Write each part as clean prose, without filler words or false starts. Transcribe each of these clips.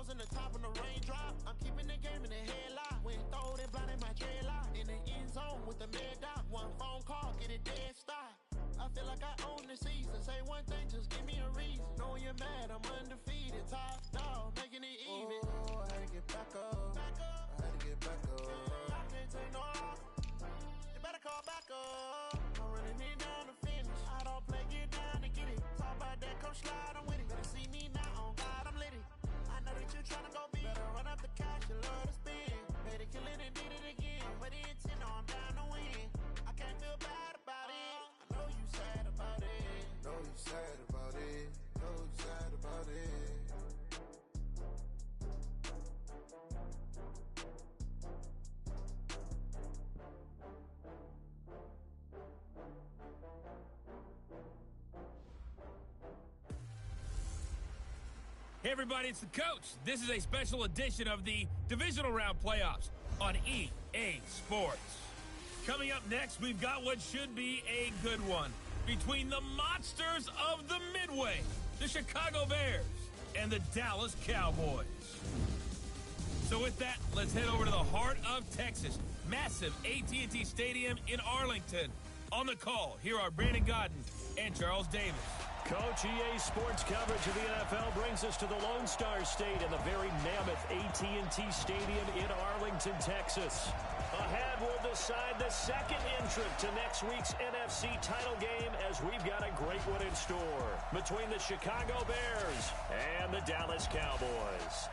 Rose in the top of the raindrop. I'm keeping the game in the headlock. When throwed and blinded my dreadlock. In the end zone with the mid dot. One phone call, get it dead stop. I feel like I own the season. Say one thing, just give me a reason. Knowing you're mad, I'm undefeated. Top dog, making it even. Oh, I had to get back up. I had to get back up. I can't take no loss. You better call back up. I'm running it down to finish. I don't play, get down to get it. Talk about that, come slide, I'm with it. Better see me now, on God, I'm lit it. I know that you're trying to go big. Better run up the cash, you love to spin. Made it, kill it, and did it again. But the intent, no, I'm down to win. I can't feel bad about it. I know you sad about it. Know you sad about it. Know you sad about it. Hey everybody, it's the coach. This is a special edition of the Divisional Round Playoffs on EA Sports. Coming up next, we've got what should be a good one between the monsters of the Midway, the Chicago Bears, and the Dallas Cowboys. So with that, let's head over to the heart of Texas, massive AT&T Stadium in Arlington. On the call, here are Brandon Godden and Charles Davis. Coach, EA Sports coverage of the NFL brings us to the Lone Star State in the very mammoth AT&T Stadium in Arlington, Texas. Ahead, we'll decide the second entrant to next week's NFC title game as we've got a great one in store between the Chicago Bears and the Dallas Cowboys.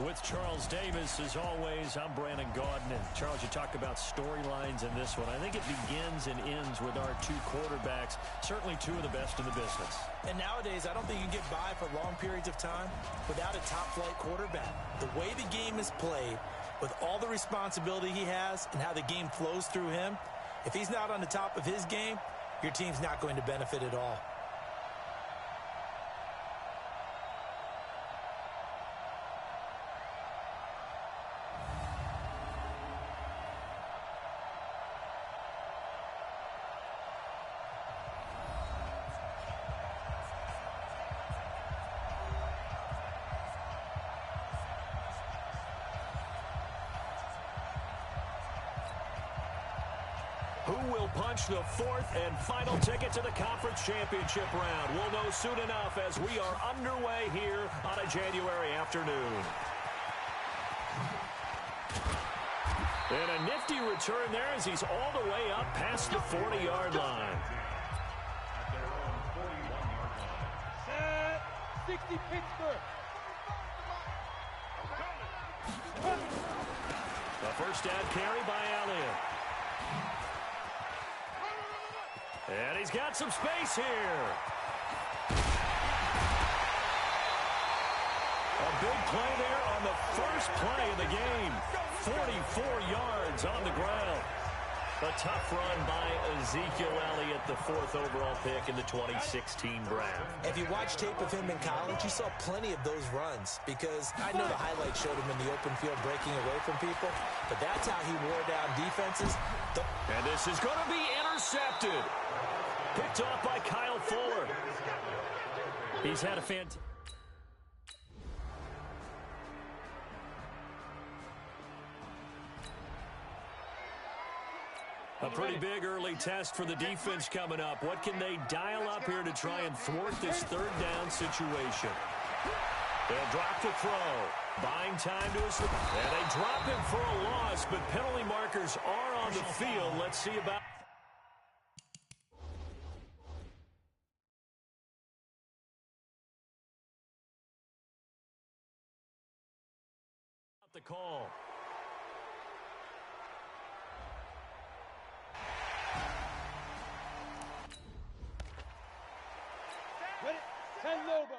With Charles Davis, as always, I'm Brandon Gaudin. And Charles, you talk about storylines in this one. I think it begins and ends with our two quarterbacks, certainly two of the best in the business. And nowadays, I don't think you can get by for long periods of time without a top-flight quarterback. The way the game is played, with all the responsibility he has and how the game flows through him, if he's not on the top of his game, your team's not going to benefit at all. Who will punch the fourth and final ticket to the conference championship round? We'll know soon enough as we are underway here on a January afternoon. And a nifty return there as he's all the way up past the 40-yard line. Set 60 Pittsburgh. The first down carry by Elliott. And he's got some space here. A big play there on the first play of the game. 44 yards on the ground. A tough run by Ezekiel Elliott, the fourth overall pick in the 2016 draft. If you watch tape of him in college, you saw plenty of those runs because I know the highlights showed him in the open field breaking away from people, but that's how he wore down defenses. And this is going to be intercepted. Picked off by Kyle Fuller. He's had a fantastic... A pretty big early test for the defense coming up. What can they dial up here to try and thwart this third down situation? They'll drop the throw. Buying time to us. And they drop him for a loss, but penalty markers are on the field. Let's see about... the call. Ready? 10 Lobo.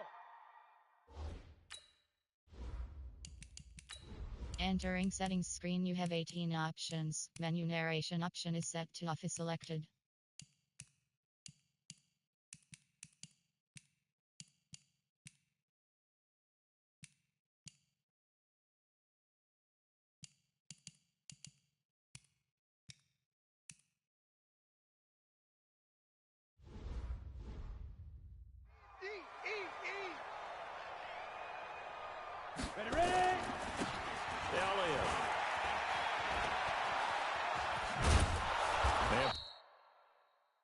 Entering settings screen, you have 18 options. Menu narration option is set to off is selected. Ready. Elliott. And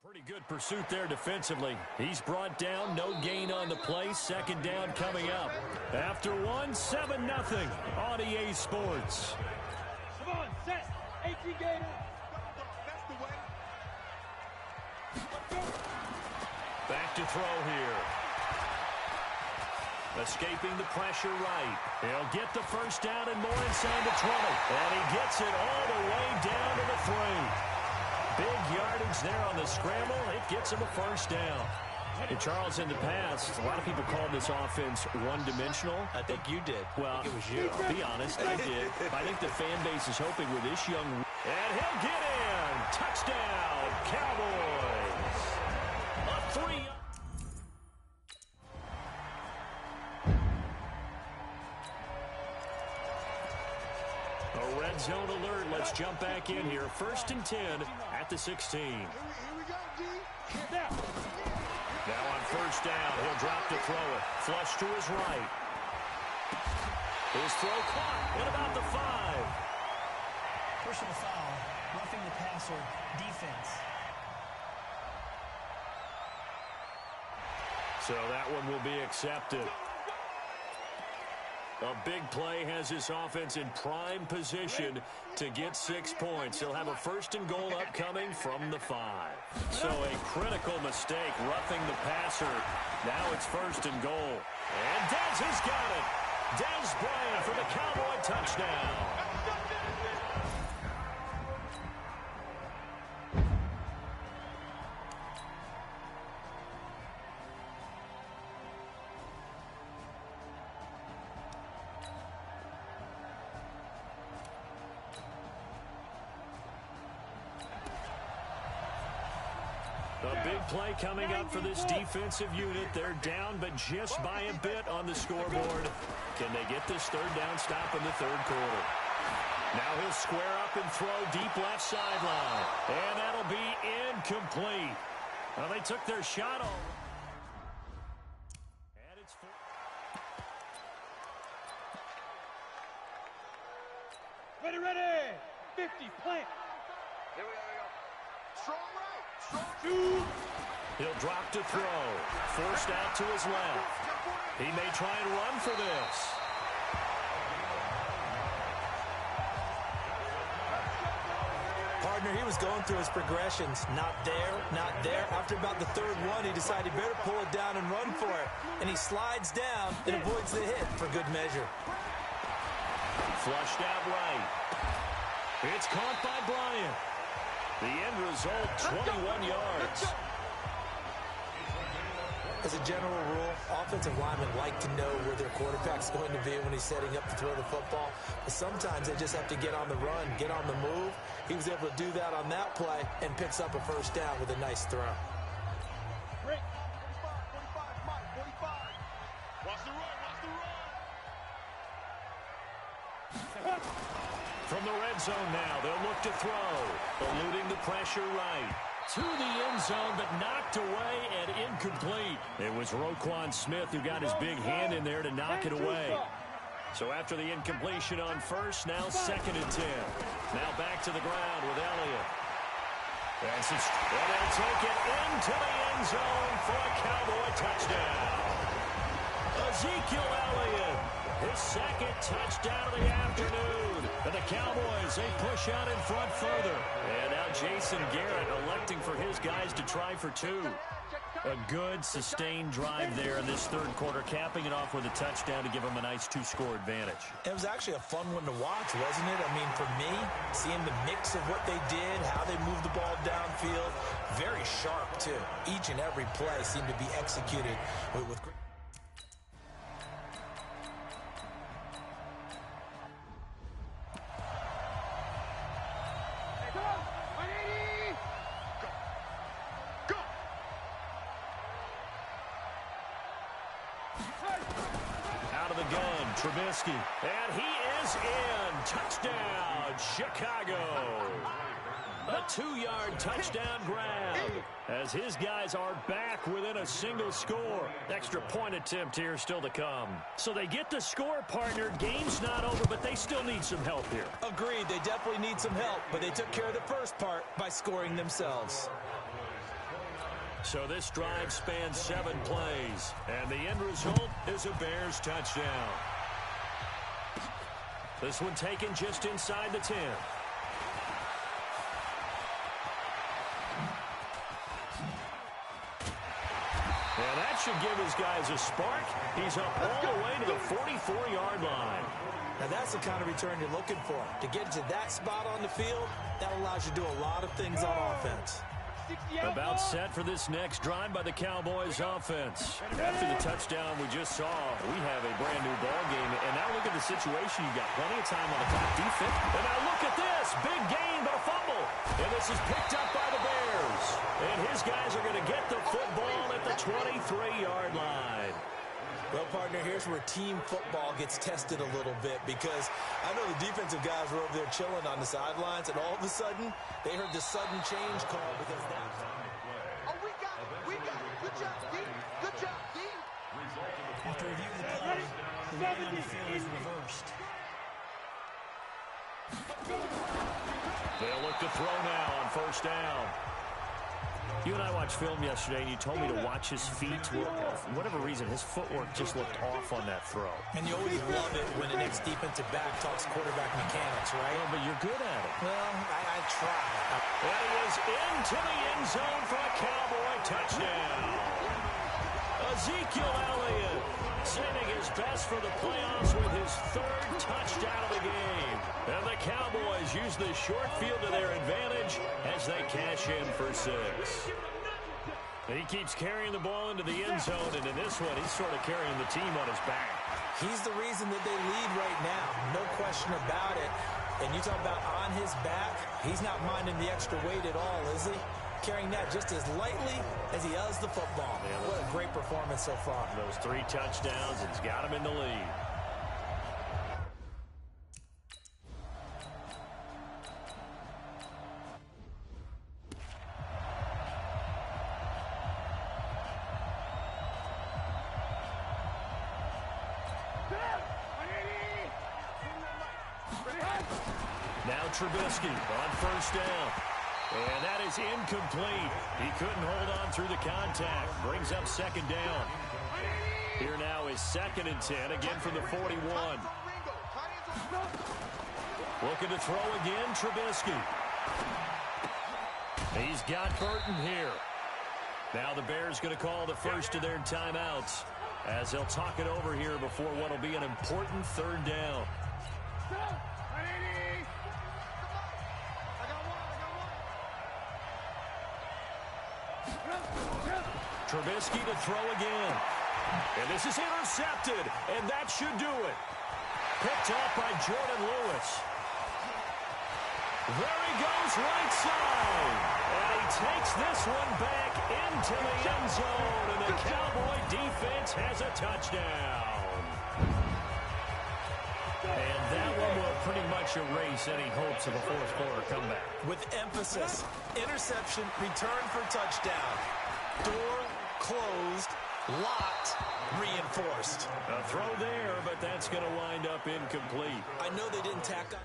pretty good pursuit there defensively. He's brought down. No gain on the play. Second down coming up. After one, 7-0 on EA Sports. Come on, set. 18 Gators. That's the way. Back to throw here. Escaping the pressure right. He'll get the first down and more inside the 20. And he gets it all the way down to the 3. Big yardage there on the scramble. It gets him a first down. And Charles, in the past, a lot of people called this offense one-dimensional. I think you did. Well, I think it was you. I'll be honest, I did. I think the fan base is hoping with this young... And he'll get in! Touchdown, Cowboys! A 3... A red zone alert. Let's jump back in here. 1st and 10 at the 16. Here we go, D. Now. Now on 1st down, he'll drop to throw it. Flush to his right. His throw caught at about the 5. Personal foul, roughing the passer, defense. So that one will be accepted. A big play has this offense in prime position to get 6 points. He'll have a 1st and goal upcoming from the 5. So a critical mistake, roughing the passer. Now it's 1st and goal. And Dez has got it. Dez Bryant for the Cowboy touchdown. A big play coming up for this defensive unit. They're down, but just by a bit on the scoreboard. Can they get this 3rd down stop in the 3rd quarter? Now he'll square up and throw deep left sideline. And that'll be incomplete. Well, they took their shot all. And it's 4. Ready. 50, plant. Here we go. Strong right. He'll drop to throw. Forced out to his left. He may try and run for this. Partner, he was going through his progressions. Not there, not there. After about the 3rd one, he decided he better pull it down and run for it. And he slides down and avoids the hit for good measure. Flushed out right. It's caught by Bryant. The end result, 21 yards. As a general rule, offensive linemen like to know where their quarterback's going to be when he's setting up to throw the football. But sometimes they just have to get on the run, get on the move. He was able to do that on that play and picks up a 1st down with a nice throw. Break. 45, Mike, 45. Watch the run. From the red zone now, they'll look to throw. Eluding the pressure right. To the end zone, but knocked away and incomplete. It was Roquan Smith who got his big hand in there to knock it away. So after the incompletion on 1st, now 2nd and 10. Now back to the ground with Elliott. And they'll take it into the end zone for a Cowboy touchdown. Ezekiel Elliott, his 2nd touchdown of the afternoon. And the Cowboys, they push out in front further. And now Jason Garrett electing for his guys to try for 2. A good, sustained drive there in this 3rd quarter, capping it off with a touchdown to give them a nice 2-score advantage. It was actually a fun one to watch, wasn't it? I mean, for me, seeing the mix of what they did, how they moved the ball downfield, very sharp, too. Each and every play seemed to be executed with great. Out of the gun, Trubisky. And he is in. Touchdown, Chicago. A 2-yard touchdown grab as his guys are back within a single score. Extra point attempt here still to come. So they get the score, partner. Game's not over, but they still need some help here. Agreed. They definitely need some help, but they took care of the first part by scoring themselves. So this drive spans 7 plays, and the end result is a Bears touchdown. This one taken just inside the 10. And that should give his guys a spark. He's up all the way to the 44-yard line. Now that's the kind of return you're looking for. To get to that spot on the field, that allows you to do a lot of things on offense. About set for this next drive by the Cowboys offense. After the touchdown we just saw, we have a brand new ball game. And now look at the situation. You got plenty of time on the clock. Defense. And now look at this. Big gain, but a fumble. And this is picked up by the Bears. And his guys are going to get the football at the 23-yard line. Well, partner, here's where team football gets tested a little bit, because I know the defensive guys were over there chilling on the sidelines, and all of a sudden, they heard the sudden change call because that... Oh, we got it. Good job, D. Good job, D. After reviewing the play, the rating on the field is reversed. They'll look to throw now on first down. You and I watched film yesterday, and you told me to watch his feet. Well, for whatever reason, his footwork just looked off on that throw. And you always love it when an ex-defensive back talks quarterback mechanics, right? Well, but you're good at it. Well, I try. And he is into the end zone for a Cowboy touchdown. Ezekiel Elliott saving his best for the playoffs with his 3rd touchdown of the game. And the Cowboys use the short field to their advantage as they cash in for 6. He keeps carrying the ball into the end zone, and in this one, he's sort of carrying the team on his back. He's the reason that they lead right now. No question about it. And you talk about on his back, he's not minding the extra weight at all, is he? Carrying that just as lightly as he does the football. Yeah, what a great performance so far. Those 3 touchdowns, it's got him in the lead. Now Trubisky on first down. And that is incomplete. He couldn't hold on through the contact. Brings up 2nd down. Here now is 2nd and 10, again from the 41. Looking to throw again, Trubisky. He's got Burton here. Now the Bears going to call the first of their timeouts as they'll talk it over here before what will be an important 3rd down. Trubisky to throw again. And this is intercepted, and that should do it. Picked up by Jordan Lewis. There he goes right side. And he takes this one back into the end zone, and the Cowboy defense has a touchdown. And that one will pretty much erase any hopes of a 4th-quarter comeback. With emphasis, interception, return for touchdown. Door closed, locked, reinforced. A throw there, but that's going to wind up incomplete. I know they didn't tack on.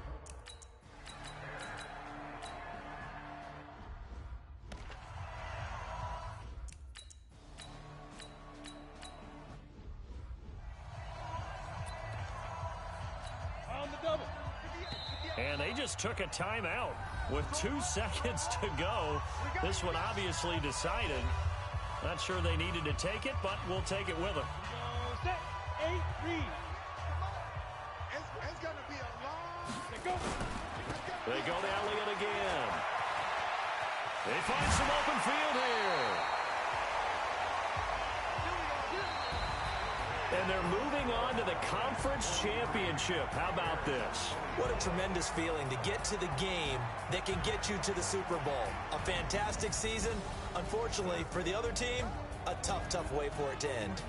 And they just took a timeout with 2 seconds to go. This one obviously decided. Not sure they needed to take it, but we'll take it with them. Set, 8, read. It's going to be a long... They go to Elliott again. They find some open field here. And they're moving on to the conference championship. How about this? What a tremendous feeling to get to the game that can get you to the Super Bowl. A fantastic season. Unfortunately, for the other team, a tough, tough way for it to end.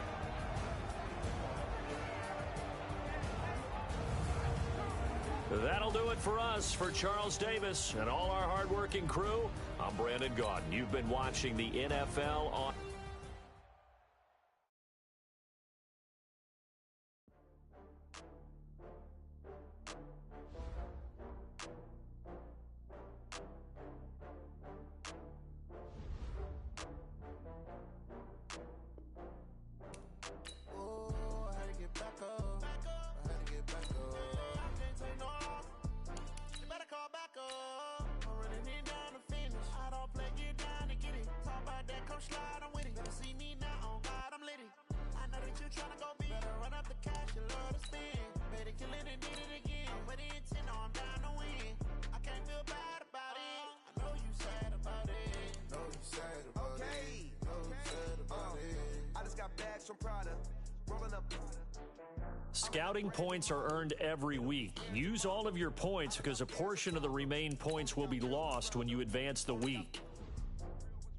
That'll do it for us. For Charles Davis and all our hardworking crew, I'm Brandon Gaudin. You've been watching the NFL on... Scouting points are earned every week. Use all of your points because a portion of the remaining points will be lost when you advance the week.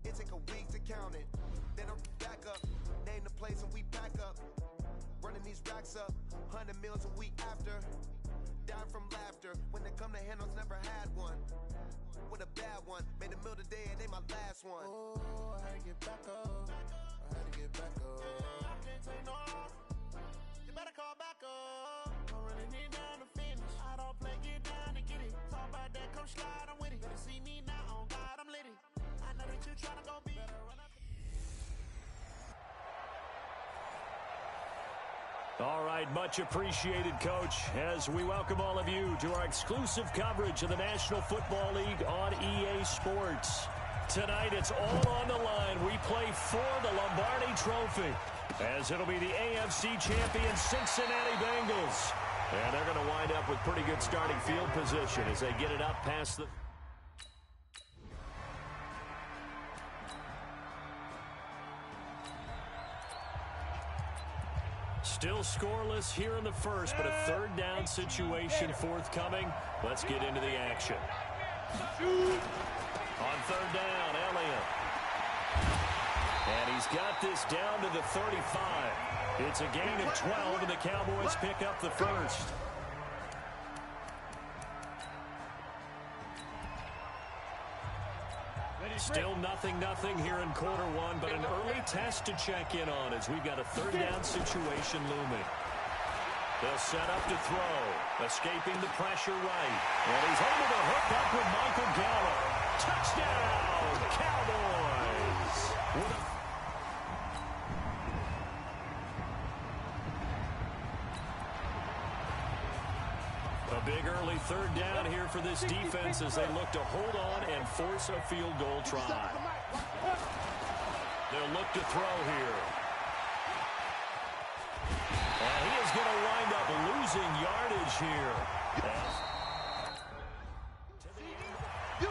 It take a week to count it. Then I'm back up. Name the place and we pack up. Running these racks up. 100 meals a week after. Dying from laughter. When they come to handles, never had one. With a bad one. Made a meal today and they my last one. Oh, I had to get back up. I had to get back up. I can't take no loss. You better call back up. I'm running it down to finish. I don't play, get down and get it. Talk about that, come slide, I'm with it. Better see me now, on God, I'm litty. I know that you tryna go be. Better run up. All right, much appreciated, Coach, as we welcome all of you to our exclusive coverage of the National Football League on EA Sports. Tonight, it's all on the line. We play for the Lombardi Trophy, as it'll be the AFC champion Cincinnati Bengals. And they're going to wind up with pretty good starting field position as they get it up past the... Still scoreless here in the first, but a third down situation forthcoming. Let's get into the action. On third down, Elliott. And he's got this down to the 35. It's a gain of 12, and the Cowboys pick up the first. Still 0-0 here in quarter one, but an early test to check in on as we've got a third down situation looming. They'll set up to throw, escaping the pressure right. And he's able to hook up with Michael Gallup. Touchdown, Cowboys! A big early third down here for this defense as they look to hold on and force a field goal try. They'll look to throw here. And he is going to wind up losing yardage here.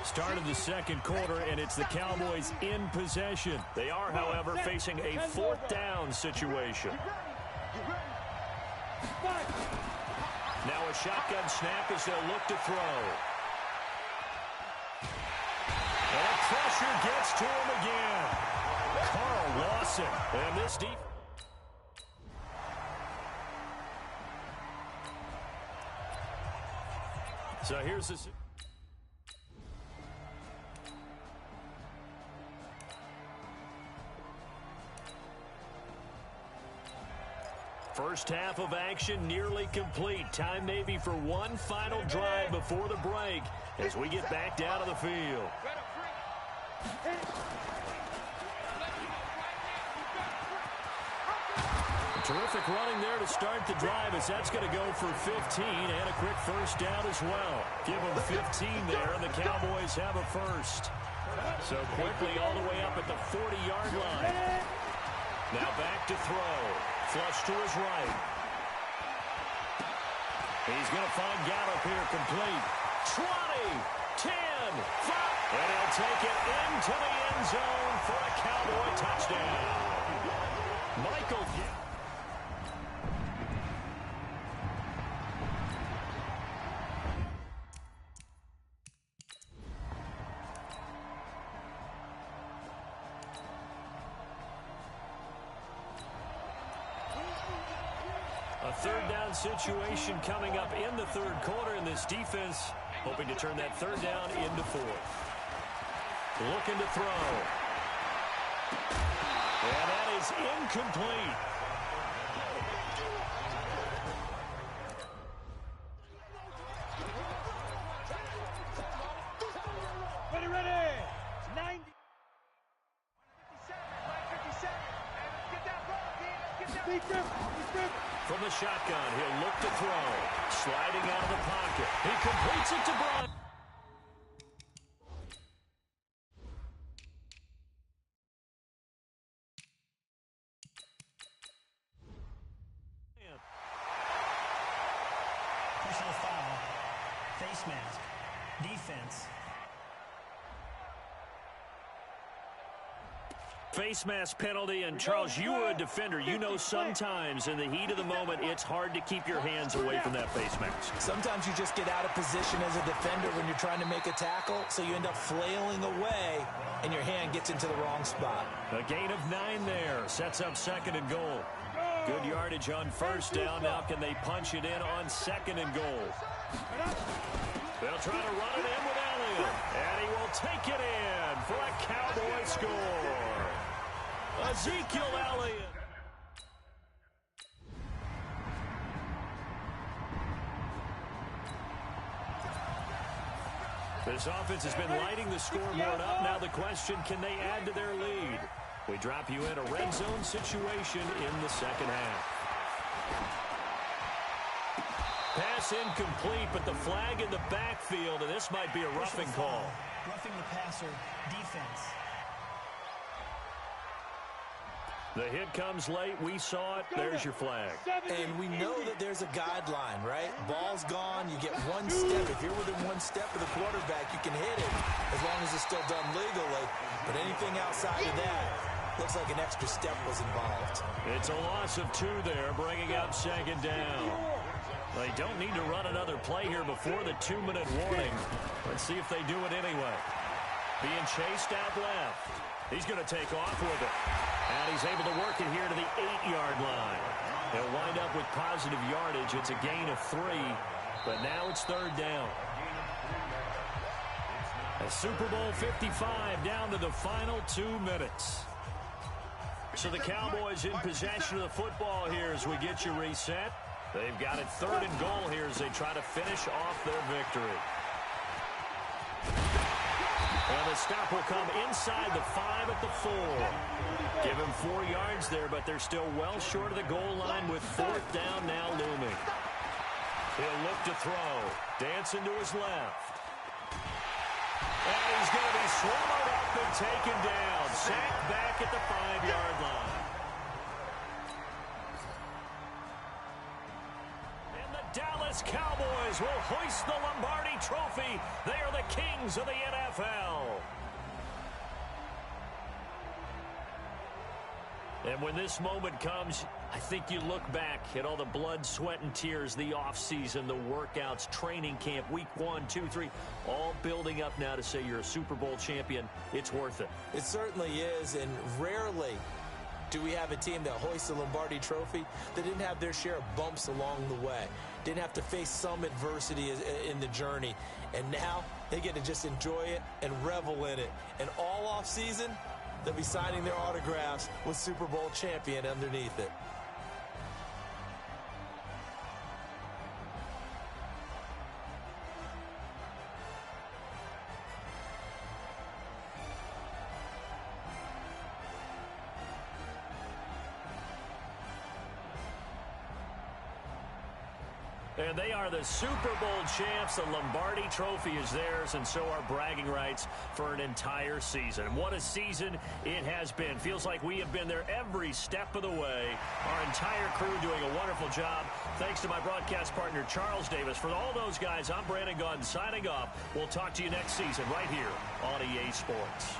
Start of the second quarter, and it's the Cowboys in possession. They are, however, facing a fourth down situation. Now a shotgun snap as they'll look to throw. And pressure gets to him again. Carl Lawson. And this deep. So here's the... First half of action nearly complete. Time maybe for one final drive before the break as we get back down to the field. Terrific running there to start the drive as that's going to go for 15 and a quick first down as well. Give them 15 there, and the Cowboys have a first. So quickly all the way up at the 40-yard line. Now back to throw. Flush to his right. He's going to find Gallup here complete. 20, 10, 5. And he'll take it into the end zone for a Cowboy touchdown. Michael. A third down situation coming up in the third quarter, and this defense hoping to turn that third down into fourth. Looking to throw. And that is incomplete. Ready. 90. From the shotgun, he'll look to throw. Sliding out of the pocket. He completes it to Bryant. Personal foul. Face mask. Defense. Face mask penalty, and Charles, you were a defender. You know sometimes in the heat of the moment, it's hard to keep your hands away from that face mask. Sometimes you just get out of position as a defender when you're trying to make a tackle, so you end up flailing away, and your hand gets into the wrong spot. A gain of 9 there. Sets up second and goal. Good yardage on first down. Now can they punch it in on second and goal? They'll try to run it in with Elliott, and he will take it in for a Cowboy score. Ezekiel Elliott. This offense has been lighting the scoreboard up. Now the question, can they add to their lead? We drop you in a red zone situation in the second half. Pass incomplete, but the flag in the backfield, and this might be a roughing call. Roughing the passer. Defense. The hit comes late. We saw it. There's your flag. And we know that there's a guideline, right? Ball's gone. You get one step. If you're within one step of the quarterback, you can hit it as long as it's still done legally. But anything outside of that, looks like an extra step was involved. It's a loss of 2 there, bringing up second down. They don't need to run another play here before the 2-minute warning. Let's see if they do it anyway. Being chased out left. He's going to take off with it. And he's able to work it here to the 8-yard line. They'll wind up with positive yardage. It's a gain of 3, but now it's third down. A Super Bowl 55 down to the final 2 minutes. So the Cowboys in possession of the football here as we get you reset. They've got it third and goal here as they try to finish off their victory. And the stop will come inside the 5 at the 4. Give him 4 yards there, but they're still well short of the goal line with fourth down now looming. He'll look to throw. Dancing to his left. And he's going to be swallowed up and taken down. Sacked back at the 5-yard line. And the Dallas Cowboys will hoist the Lombardi Trophy. They are the kings of the NFL. And when this moment comes, I think you look back at all the blood, sweat, and tears, the offseason, the workouts, training camp, week 1, 2, 3, all building up now to say you're a Super Bowl champion. It's worth it. It certainly is, and rarely do we have a team that hoists the Lombardi Trophy that didn't have their share of bumps along the way, didn't have to face some adversity in the journey, and now they get to just enjoy it and revel in it. And all offseason, they'll be signing their autographs with Super Bowl champion underneath it. And they are the Super Bowl champs. The Lombardi Trophy is theirs, and so are bragging rights for an entire season. What a season it has been. Feels like we have been there every step of the way. Our entire crew doing a wonderful job. Thanks to my broadcast partner, Charles Davis. For all those guys, I'm Brandon Gaudin signing off. We'll talk to you next season right here on EA Sports.